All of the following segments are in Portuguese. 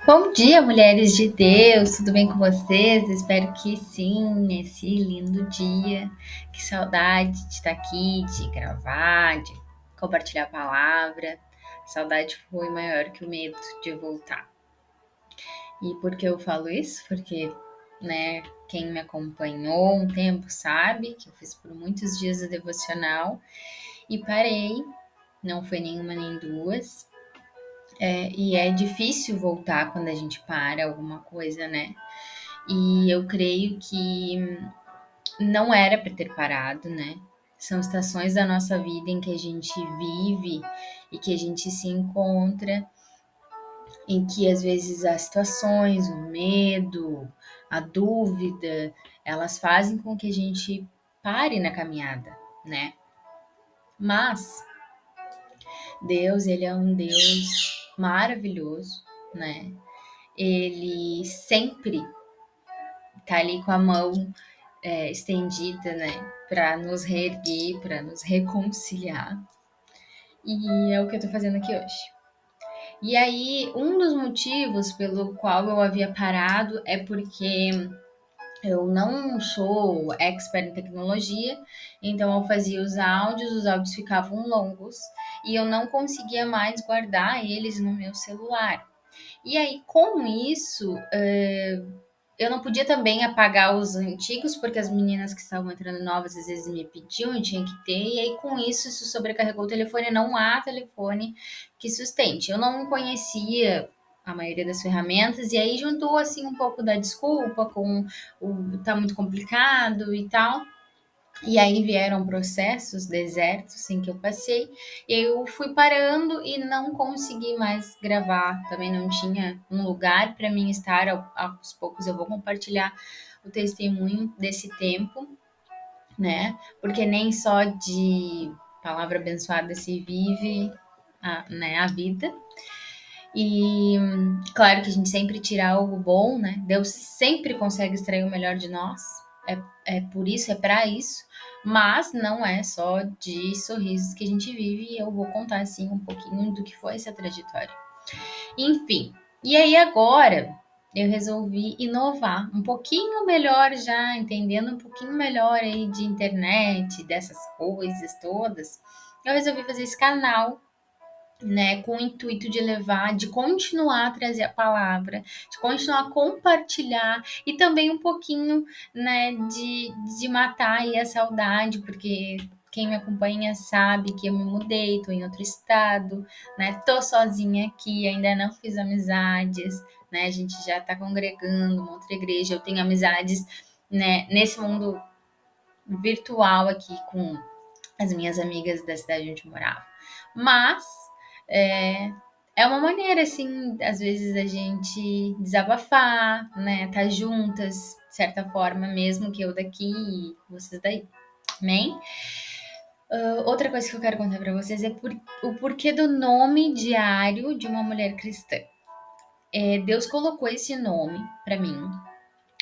Bom dia, mulheres de Deus, tudo bem com vocês? Espero que sim, nesse lindo dia. Que saudade de estar aqui, de gravar, de compartilhar a palavra. A saudade foi maior que o medo de voltar. E por que eu falo isso? Porque, né, quem me acompanhou um tempo sabe que eu fiz por muitos dias o devocional e parei, não foi nenhuma nem duas. E é difícil voltar quando a gente para alguma coisa, né? E eu creio que não era para ter parado, né? São estações da nossa vida em que a gente vive e que a gente se encontra, em que às vezes as situações, o medo, a dúvida, elas fazem com que a gente pare na caminhada, né? Mas Deus, ele é um Deus maravilhoso, né? Ele sempre tá ali com a mão estendida, né, para nos reerguer, para nos reconciliar. E é o que eu tô fazendo aqui hoje. E aí, um dos motivos pelo qual eu havia parado é porque eu não sou expert em tecnologia, então eu fazia os áudios ficavam longos e eu não conseguia mais guardar eles no meu celular. E aí, com isso, eu não podia também apagar os antigos, porque as meninas que estavam entrando novas às vezes me pediam, eu tinha que ter, e aí com isso sobrecarregou o telefone, não há telefone que sustente. Eu não conhecia a maioria das ferramentas, e aí juntou assim um pouco da desculpa com o tá muito complicado e tal. E aí vieram processos, desertos em que eu passei, e eu fui parando e não consegui mais gravar. Também não tinha um lugar para mim estar. Aos poucos eu vou compartilhar o testemunho desse tempo, né? Porque nem só de palavra abençoada se vive a vida. E claro que a gente sempre tira algo bom, né? Deus sempre consegue extrair o melhor de nós. É por isso, é para isso. Mas não é só de sorrisos que a gente vive. E eu vou contar assim um pouquinho do que foi essa trajetória. Enfim. E aí agora eu resolvi inovar um pouquinho melhor já, entendendo um pouquinho melhor aí de internet, dessas coisas todas. Eu resolvi fazer esse canal, né, com o intuito de levar, de continuar a trazer a palavra, de continuar a compartilhar e também um pouquinho, né, de matar aí a saudade, porque quem me acompanha sabe que eu me mudei, tô em outro estado, né, tô sozinha aqui, ainda não fiz amizades, né, a gente já tá congregando uma outra igreja, eu tenho amizades, né, nesse mundo virtual aqui com as minhas amigas da cidade onde eu morava. Mas é, é uma maneira, assim, às vezes a gente desabafar, né? Tá juntas, de certa forma, mesmo que eu daqui e vocês daí. Amém? Outra coisa que eu quero contar para vocês é o porquê do nome diário de uma mulher cristã. Deus colocou esse nome para mim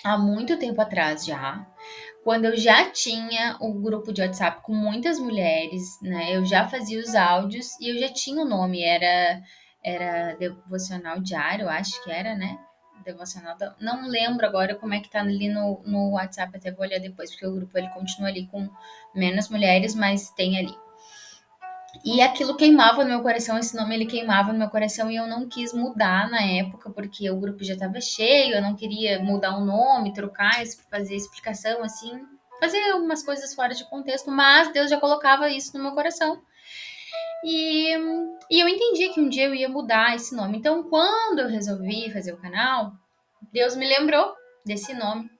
há muito tempo atrás já, quando eu já tinha o grupo de WhatsApp com muitas mulheres, né? Eu já fazia os áudios e eu já tinha o nome, era Devocional Diário, eu acho que era, né? Devocional, não lembro agora como é que tá ali no WhatsApp, até vou olhar depois, porque o grupo ele continua ali com menos mulheres, mas tem ali. E aquilo queimava no meu coração, esse nome ele queimava no meu coração e eu não quis mudar na época, porque o grupo já estava cheio, eu não queria mudar o nome, trocar, fazer explicação assim, fazer umas coisas fora de contexto, mas Deus já colocava isso no meu coração. E, e eu entendi que um dia eu ia mudar esse nome. Então, quando eu resolvi fazer o canal, Deus me lembrou desse nome.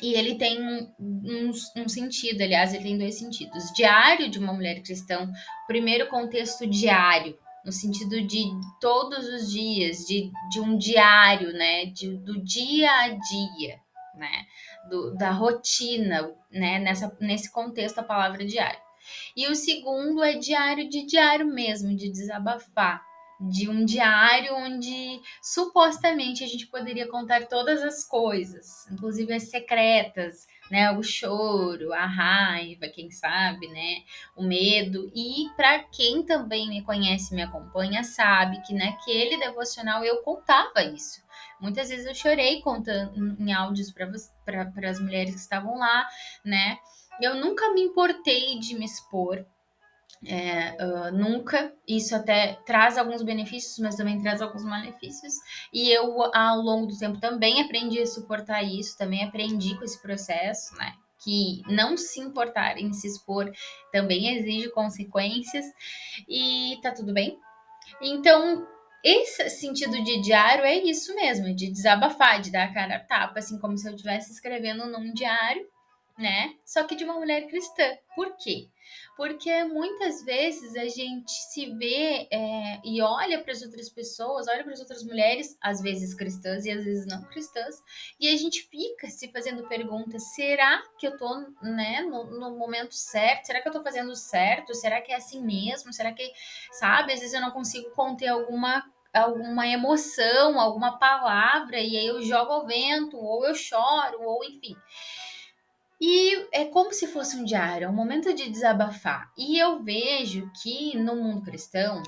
E ele tem um sentido, aliás, ele tem dois sentidos. Diário de uma mulher cristã, primeiro contexto diário, no sentido de todos os dias, de um diário, né? Do dia a dia, né? Da rotina, né? Nesse contexto, a palavra diário. E o segundo é diário de diário mesmo, de desabafar, de um diário onde supostamente a gente poderia contar todas as coisas, inclusive as secretas, né? O choro, a raiva, quem sabe, né? O medo. E para quem também me conhece, me acompanha, sabe que naquele devocional eu contava isso. Muitas vezes eu chorei contando em áudios para as mulheres que estavam lá, né? Eu nunca me importei de me expor, nunca. Isso até traz alguns benefícios, mas também traz alguns malefícios. E eu, ao longo do tempo, também aprendi a suportar isso, também aprendi com esse processo, né? Que não se importar em se expor também exige consequências e tá tudo bem. Então, esse sentido de diário é isso mesmo, de desabafar, de dar a cara a tapa, assim como se eu estivesse escrevendo num diário, né? Só que de uma mulher cristã. Por quê? Porque muitas vezes a gente se vê e olha para as outras pessoas, olha para as outras mulheres, às vezes cristãs e às vezes não cristãs, e a gente fica se fazendo perguntas: será que eu tô, né, no momento certo? Será que eu tô fazendo certo? Será que é assim mesmo? Será que, sabe, às vezes eu não consigo conter alguma emoção, alguma palavra, e aí eu jogo ao vento, ou eu choro, ou enfim. E é como se fosse um diário, é um momento de desabafar. E eu vejo que no mundo cristão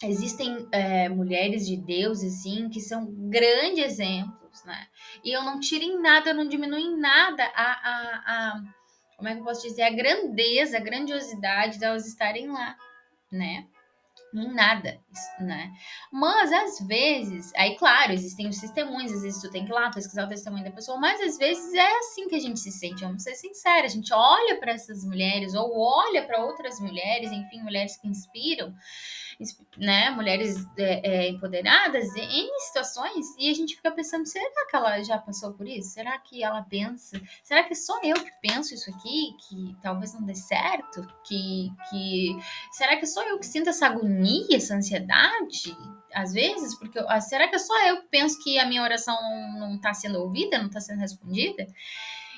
existem mulheres de Deus, assim, que são grandes exemplos, né? E eu não tiro em nada, eu não diminuo em nada como é que eu posso dizer, a grandeza, a grandiosidade delas estarem lá, né? Em nada, né? Mas às vezes, aí claro, existem os testemunhos, às vezes tu tem que ir lá pesquisar o testemunho da pessoa, mas às vezes é assim que a gente se sente, vamos ser sinceros, a gente olha para essas mulheres ou olha para outras mulheres, enfim, mulheres que inspiram, né, mulheres empoderadas em situações, e a gente fica pensando, será que ela já passou por isso? Será que ela pensa? Será que só eu que penso isso aqui? Que talvez não dê certo? Será que só eu que sinto essa agonia, essa ansiedade? Às vezes, porque será que é só eu que penso que a minha oração não está sendo ouvida, não está sendo respondida?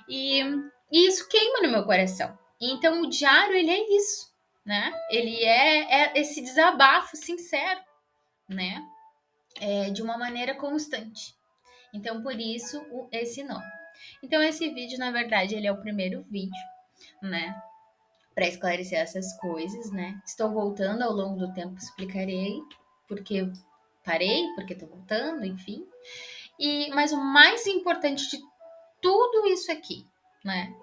E, e isso queima no meu coração. Então, o diário, ele é isso, né? Ele é esse desabafo sincero, né? De uma maneira constante. Então, por isso, esse nome. Então, esse vídeo, na verdade, ele é o primeiro vídeo, né? Para esclarecer essas coisas, né? Estou voltando ao longo do tempo, explicarei porque parei, porque estou voltando, enfim. Mas o mais importante de tudo isso aqui, né?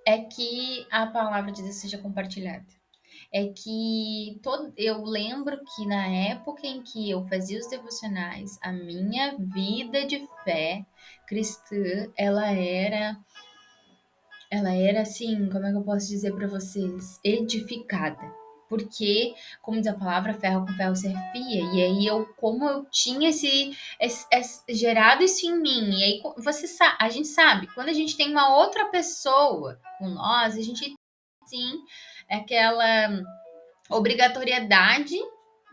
É que a palavra de Deus seja compartilhada. É que eu lembro que na época em que eu fazia os devocionais, a minha vida de fé cristã, ela era assim, como é que eu posso dizer para vocês? Edificada. Porque, como diz a palavra, ferro com ferro se afia. E aí como eu tinha gerado isso em mim. E aí a gente sabe, quando a gente tem uma outra pessoa com nós, a gente sim, é aquela obrigatoriedade,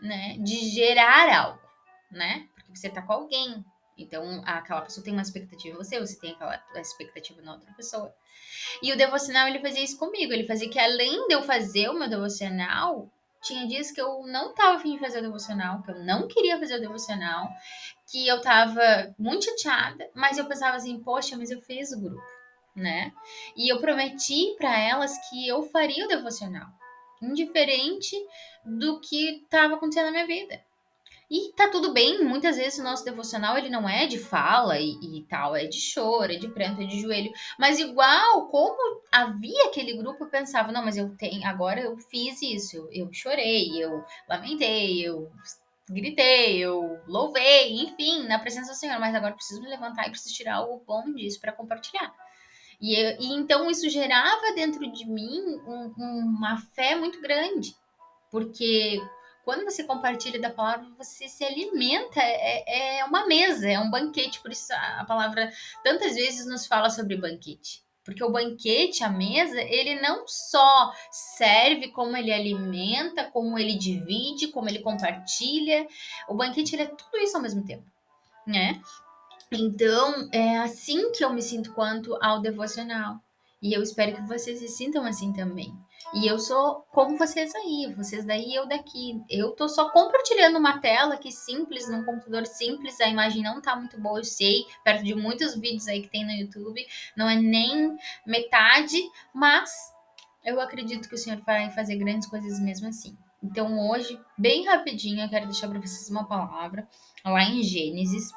né, de gerar algo, né? Porque você tá com alguém. Então, aquela pessoa tem uma expectativa em você, você tem aquela expectativa na outra pessoa. E o devocional, ele fazia isso comigo. Ele fazia que, além de eu fazer o meu devocional, tinha dias que eu não tava afim de fazer o devocional, que eu não queria fazer o devocional, que eu tava muito chateada, mas eu pensava assim, poxa, mas eu fiz o grupo, né? E eu prometi para elas que eu faria o devocional, indiferente do que estava acontecendo na minha vida. E tá tudo bem, muitas vezes o nosso devocional ele não é de fala e tal, é de choro, é de pranto, é de joelho. Mas igual, como havia aquele grupo, eu pensava, não, mas agora eu fiz isso, eu chorei, eu lamentei, eu gritei, eu louvei, enfim, na presença do Senhor, mas agora eu preciso me levantar e preciso tirar algo bom disso para compartilhar. E então isso gerava dentro de mim uma fé muito grande, porque quando você compartilha da palavra, você se alimenta, é uma mesa, é um banquete, por isso a palavra tantas vezes nos fala sobre banquete. Porque o banquete, a mesa, ele não só serve, como ele alimenta, como ele divide, como ele compartilha. O banquete, ele é tudo isso ao mesmo tempo, né? Então, é assim que eu me sinto quanto ao devocional. E eu espero que vocês se sintam assim também. E eu sou como vocês aí, vocês daí, eu daqui. Eu tô só compartilhando uma tela aqui simples, num computador simples. A imagem não tá muito boa, eu sei, perto de muitos vídeos aí que tem no YouTube. Não é nem metade, mas eu acredito que o Senhor vai fazer grandes coisas mesmo assim. Então, hoje, bem rapidinho, eu quero deixar para vocês uma palavra lá em Gênesis.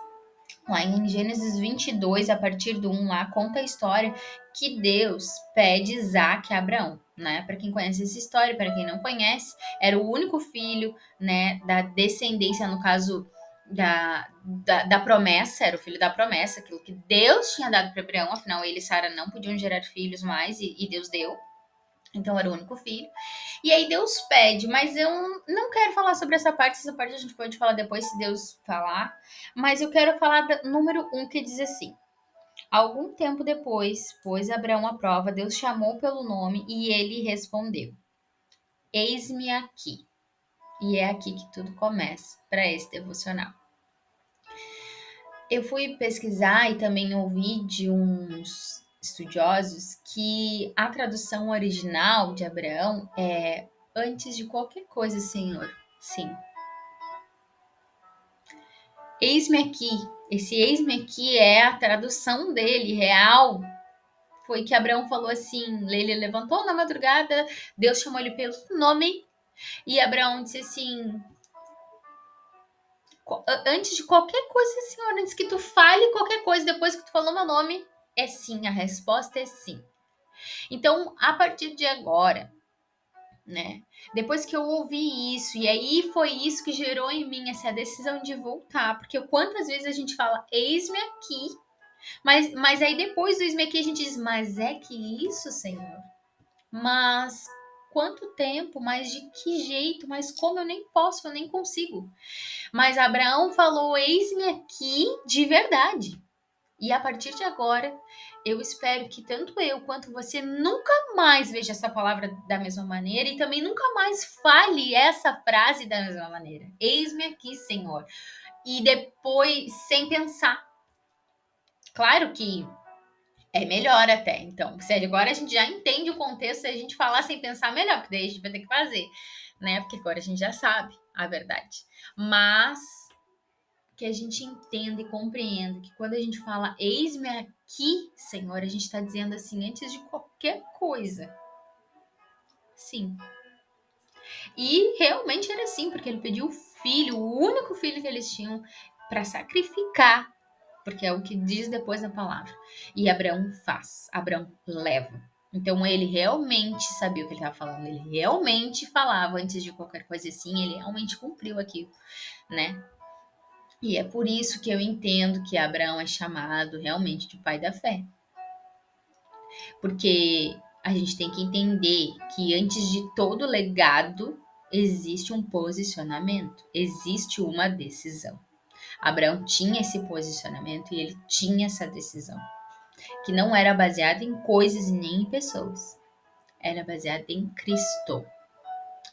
Lá em Gênesis 22, a partir do 1 lá, conta a história que Deus pede Isaac a Abraão, né? Para quem conhece essa história, para quem não conhece, era o único filho, né, da descendência, no caso da promessa, era o filho da promessa, aquilo que Deus tinha dado para Abraão, afinal ele e Sara não podiam gerar filhos mais e Deus deu. Então era o único filho. E aí Deus pede, mas eu não quero falar sobre essa parte a gente pode falar depois se Deus falar. Mas eu quero falar do número 1 que diz assim: algum tempo depois, pôs Abraão à prova, Deus chamou pelo nome e ele respondeu: Eis-me aqui. E é aqui que tudo começa para esse devocional. Eu fui pesquisar e também ouvi de uns estudiosos que a tradução original de Abraão é antes de qualquer coisa, Senhor. Sim. Eis-me aqui. Esse eis-me aqui é a tradução dele, real. Foi que Abraão falou assim: ele levantou na madrugada, Deus chamou ele pelo nome, e Abraão disse assim: antes de qualquer coisa, Senhor, antes que tu fale qualquer coisa, depois que tu falou meu nome, é sim, a resposta é sim. Então, a partir de agora, né? Depois que eu ouvi isso, e aí foi isso que gerou em mim essa decisão de voltar, porque quantas vezes a gente fala, eis-me aqui, mas aí depois do eis-me aqui a gente diz, mas é que isso, Senhor? Mas quanto tempo? Mas de que jeito? Mas como eu nem posso, eu nem consigo. Mas Abraão falou, eis-me aqui de verdade. E a partir de agora, eu espero que tanto eu quanto você nunca mais veja essa palavra da mesma maneira e também nunca mais fale essa frase da mesma maneira. Eis-me aqui, Senhor. E depois, sem pensar. Claro que é melhor até. Então, se agora a gente já entende o contexto, se a gente falar sem pensar, melhor, porque daí a gente vai ter que fazer, né? Porque agora a gente já sabe a verdade. Mas que a gente entenda e compreenda que quando a gente fala eis-me aqui, Senhor, a gente está dizendo assim antes de qualquer coisa. Sim. E realmente era assim, porque ele pediu o filho, o único filho que eles tinham, para sacrificar, porque é o que diz depois da palavra. E Abraão faz, Abraão leva. Então ele realmente sabia o que ele estava falando, ele realmente falava antes de qualquer coisa assim, ele realmente cumpriu aquilo, né? E é por isso que eu entendo que Abraão é chamado realmente de pai da fé. Porque a gente tem que entender que antes de todo legado existe um posicionamento, existe uma decisão. Abraão tinha esse posicionamento e ele tinha essa decisão, que não era baseada em coisas e nem em pessoas, era baseada em Cristo.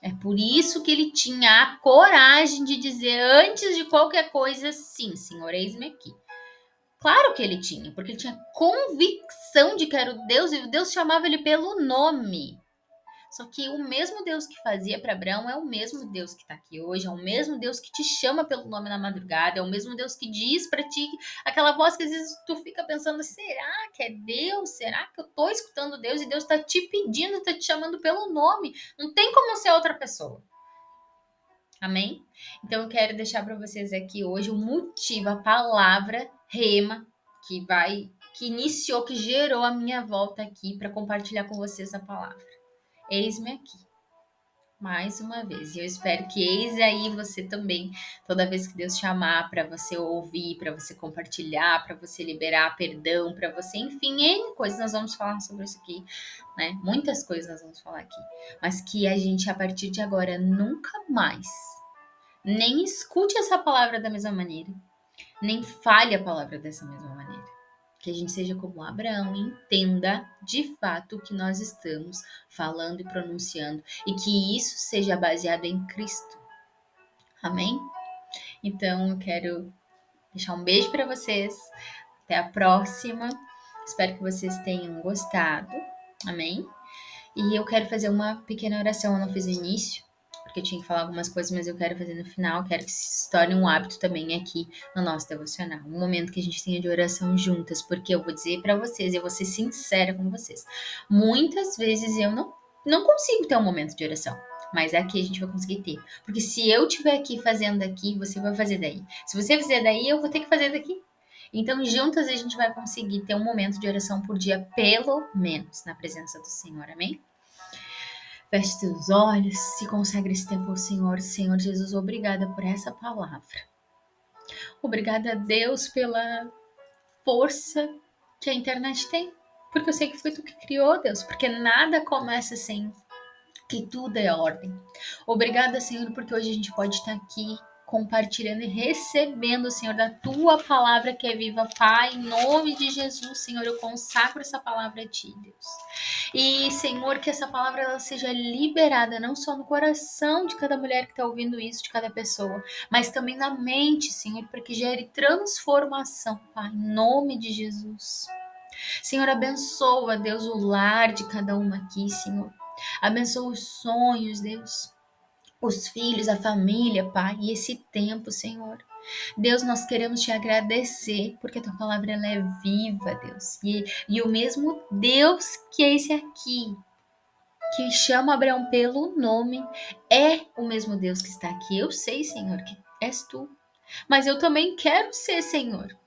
É por isso que ele tinha a coragem de dizer antes de qualquer coisa, sim, Senhor, eis-me aqui. Claro que ele tinha, porque ele tinha convicção de que era o Deus e Deus chamava ele pelo nome. Só que o mesmo Deus que fazia para Abraão é o mesmo Deus que está aqui hoje, é o mesmo Deus que te chama pelo nome na madrugada, é o mesmo Deus que diz para ti aquela voz que às vezes tu fica pensando, será que é Deus? Será que eu tô escutando Deus e Deus está te pedindo, está te chamando pelo nome? Não tem como ser outra pessoa. Amém? Então eu quero deixar para vocês aqui hoje o motivo, a palavra rema que iniciou, que gerou a minha volta aqui para compartilhar com vocês a palavra. Eis-me aqui. Mais uma vez. E eu espero que eis aí você também, toda vez que Deus chamar para você ouvir, para você compartilhar, para você liberar perdão, para você, enfim, N coisas nós vamos falar sobre isso aqui, né? Muitas coisas nós vamos falar aqui, mas que a gente a partir de agora nunca mais nem escute essa palavra da mesma maneira, nem fale a palavra dessa mesma maneira. Que a gente seja como Abraão e entenda de fato o que nós estamos falando e pronunciando e que isso seja baseado em Cristo. Amém? Então eu quero deixar um beijo para vocês. Até a próxima. Espero que vocês tenham gostado. Amém? E eu quero fazer uma pequena oração, eu não fiz no início, porque eu tinha que falar algumas coisas, mas eu quero fazer no final, quero que se torne um hábito também aqui no nosso devocional. Um momento que a gente tenha de oração juntas, porque eu vou dizer para vocês, eu vou ser sincera com vocês. Muitas vezes eu não consigo ter um momento de oração. Mas aqui a gente vai conseguir ter. Porque se eu estiver aqui fazendo aqui, você vai fazer daí. Se você fizer daí, eu vou ter que fazer daqui. Então, juntas a gente vai conseguir ter um momento de oração por dia, pelo menos, na presença do Senhor. Amém? Feche seus olhos, se consagre esse tempo ao Senhor. Senhor Jesus, obrigada por essa palavra. Obrigada a Deus pela força que a internet tem. Porque eu sei que foi tu que criou, Deus. Porque nada começa sem que tudo é ordem. Obrigada, Senhor, porque hoje a gente pode estar aqui compartilhando e recebendo, Senhor, da tua palavra que é viva, Pai, em nome de Jesus, Senhor, eu consagro essa palavra a ti, Deus. E, Senhor, que essa palavra ela seja liberada não só no coração de cada mulher que está ouvindo isso, de cada pessoa, mas também na mente, Senhor, para que gere transformação, Pai, em nome de Jesus. Senhor, abençoa, Deus, o lar de cada uma aqui, Senhor. Abençoa os sonhos, Deus. Os filhos, a família, Pai, e esse tempo, Senhor. Deus, nós queremos te agradecer, porque a tua palavra ela é viva, Deus. E o mesmo Deus que é esse aqui, que chama Abraão pelo nome, é o mesmo Deus que está aqui. Eu sei, Senhor, que és tu. Mas eu também quero ser, Senhor.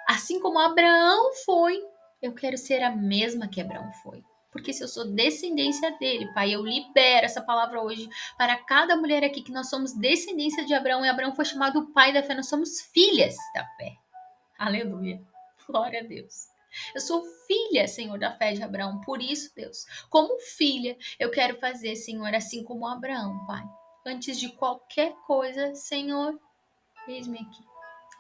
Assim como Abraão foi, eu quero ser a mesma que Abraão foi. Porque se eu sou descendência dele, Pai, eu libero essa palavra hoje para cada mulher aqui que nós somos descendência de Abraão e Abraão foi chamado o pai da fé, nós somos filhas da fé. Aleluia. Glória a Deus. Eu sou filha, Senhor, da fé de Abraão. Por isso, Deus, como filha, eu quero fazer, Senhor, assim como Abraão, Pai. Antes de qualquer coisa, Senhor, eis-me aqui.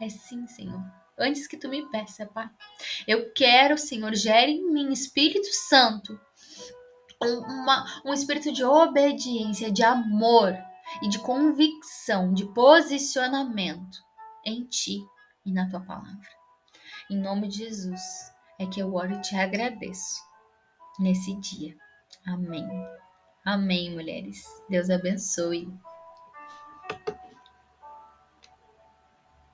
É sim, Senhor. Antes que tu me peça, Pai. Eu quero, Senhor, gere em mim, Espírito Santo, um espírito de obediência, de amor e de convicção, de posicionamento em Ti e na Tua palavra. Em nome de Jesus é que eu oro e te agradeço nesse dia. Amém. Amém, mulheres. Deus abençoe.